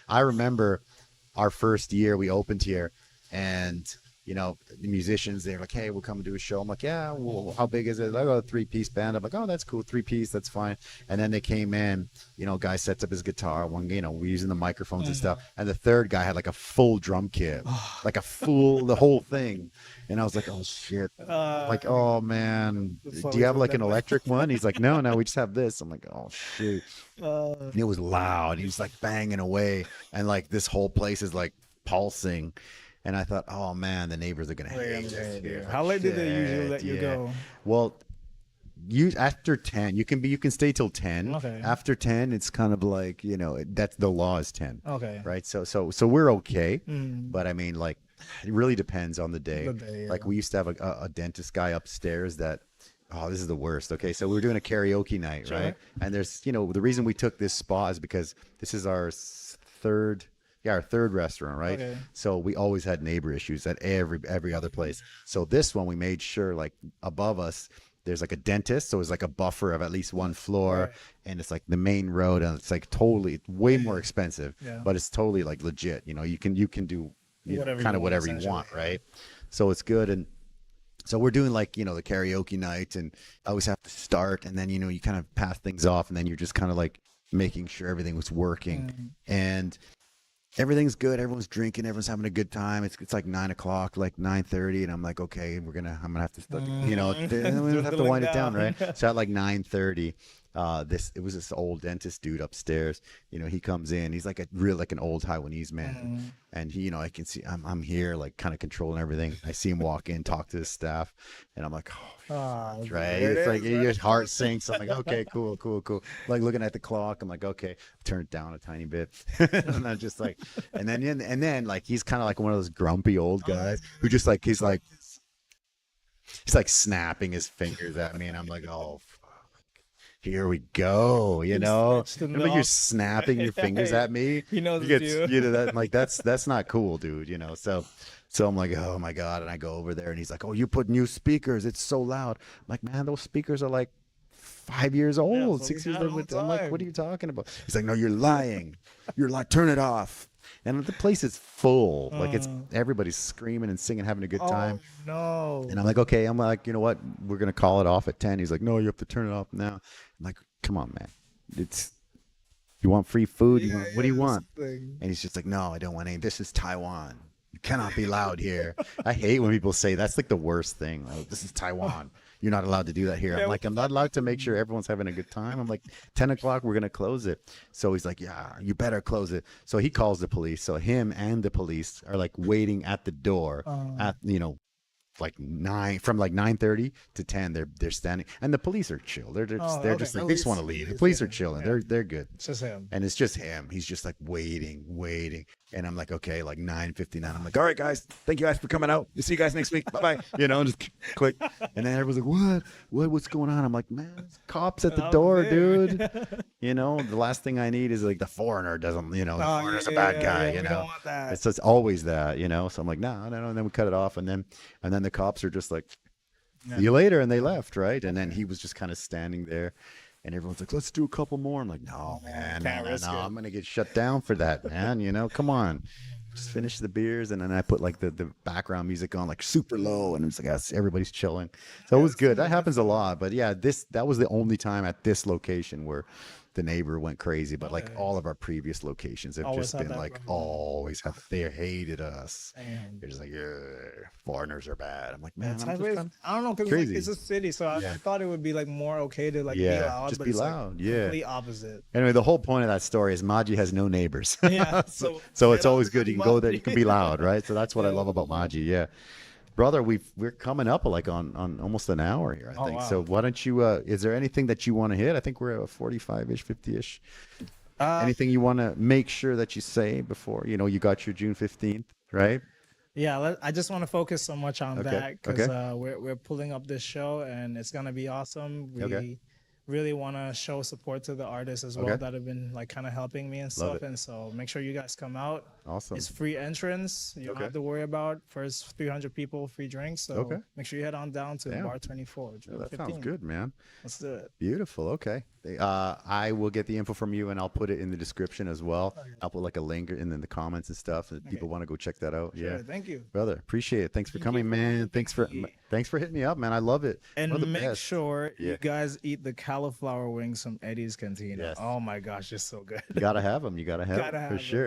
I remember our first year we opened here, and you know, the musicians, they're like, hey, we'll come and do a show. I'm like, yeah, well, how big is it? Like, oh, 3-piece band. I'm like, oh, that's cool, 3-piece, that's fine. And then they came in, you know, guy sets up his guitar, one, you know, we're using the microphones and stuff. And the third guy had like a full drum kit, like a full, the whole thing. And I was like, oh shit. Like, oh man, do you have like an electric one? He's like, no, we just have this. I'm like, oh shoot. And it was loud. He was like banging away. And like this whole place is like pulsing. And I thought, oh man, the neighbors are gonna hate this here. How late did they usually let you go? Well, you after 10, you can stay till 10. Okay. After 10, it's kind of like, you know, that's the law is 10. Okay. Right. So we're okay. But I mean, like, it really depends on the day. Like we used to have a dentist guy upstairs that. Oh, this is the worst. Okay, so we were doing a karaoke night, right? And there's, you know, the reason we took this spot is because this is our third restaurant, right? Okay. So we always had neighbor issues at every other place. So this one we made sure, like above us, there's like a dentist, so it's like a buffer of at least one floor, and it's like the main road, and it's like totally way more expensive, but it's totally like legit. You know, you can do whatever you want, right? So it's good. And so we're doing like, you know, the karaoke night, and I always have to start, and then, you know, you kind of pass things off, and then you're just kind of like making sure everything was working. And everything's good. Everyone's drinking. Everyone's having a good time. It's like 9 o'clock, like 9:30, and I'm like, okay, I'm gonna have to start, you know, we have to wind it down, right? So at like 9:30, it was this old dentist dude upstairs. You know, he comes in. He's like like an old Taiwanese man, and he, you know, I can see I'm here, like kind of controlling everything. I see him walk in, talk to his staff, and I'm like, oh, right. It's like your heart sinks. I'm like, okay, cool. Like looking at the clock, I'm like, okay, turn it down a tiny bit, and I'm just like, and then like he's kind of like one of those grumpy old guys who just like he's like snapping his fingers at me, and I'm like, oh. Here we go, you know. Remember you're snapping your fingers at me. He knows you know that, like that's not cool, dude. You know, so I'm like, oh my god, and I go over there, and he's like, oh, you put new speakers, it's so loud. I'm like, man, those speakers are like 5 years old, 6 years old. I'm like, what are you talking about? He's like, no, you're lying. You're like, turn it off. And the place is full. Like everybody's screaming and singing, having a good time. No. And I'm like, okay. I'm like, you know what? We're gonna call it off at 10. He's like, no, you have to turn it off now. I'm like, come on, man. You want free food? What do you want? And he's just like, no, I don't want any. This is Taiwan. You cannot be loud here. I hate when people say that's like the worst thing. Like, this is Taiwan. You're not allowed to do that here. I'm like, I'm not allowed to make sure everyone's having a good time. I'm like, 10 o'clock, we're going to close it. So he's like, yeah, you better close it. So he calls the police. So him and the police are like waiting at the door at, you know, like 9:30 to 10. They're standing, and the police are chill. They're just like, they just want to leave. The police are chilling. They're good. It's just him. And it's just him. He's just like waiting. And I'm like, okay, like 9:59. I'm like, all right, guys, thank you guys for coming out. See you guys next week. Bye-bye. You know, just click. And then everyone's like, what's going on? I'm like, man, cops at the door, dude. You know, the last thing I need is like the foreigner doesn't, you know, the foreigner's a bad guy, you know. Don't want that. It's just always that, you know. So I'm like, no. And then we cut it off, and then the cops are just like, see you later, and they left, right? And then he was just kind of standing there. And everyone's like, let's do a couple more. I'm like, no, man, no. I'm going to get shut down for that, man. You know, come on. Just finish the beers. And then I put like the background music on like super low. And it's like, everybody's chilling. So it was good. That happens a lot. But yeah, that was the only time at this location where the neighbor went crazy. But like all of our previous locations have just been like, they hated us. They're just like, foreigners are bad. I'm like, man, I don't know, because like, it's a city, so I thought it would be like more okay to like be loud. Just but be it's loud. Like complete opposite. Anyway, the whole point of that story is Maji has no neighbors. Yeah. So it's always good. You can go there. You can be loud, right? So that's what I love about Maji. Yeah. Brother, we're coming up like on almost an hour here, I think. Wow. So why don't you, is there anything that you want to hit? I think we're at 45-ish, 50-ish. Anything you want to make sure that you say before, you know, you got your June 15th, right? Yeah, I just want to focus so much on that because we're pulling up this show and it's going to be awesome. really want to show support to the artists as well that have been like kind of helping me and stuff. And so make sure you guys come out. Awesome. It's free entrance. You don't have to worry about first 300 people free drinks. So make sure you head on down to bar 24. That sounds good, man. Let's do it. Beautiful. Okay. I will get the info from you and I'll put it in the description as well. I'll put like a link in the comments and stuff. If people want to go check that out. Sure, thank you, brother. Appreciate it. Thanks for coming, man. Thanks for hitting me up, man. I love it. And make sure you guys eat the cauliflower wings from Eddie's Cantina. Oh my gosh, it's so good. You gotta have them. You gotta have them for sure.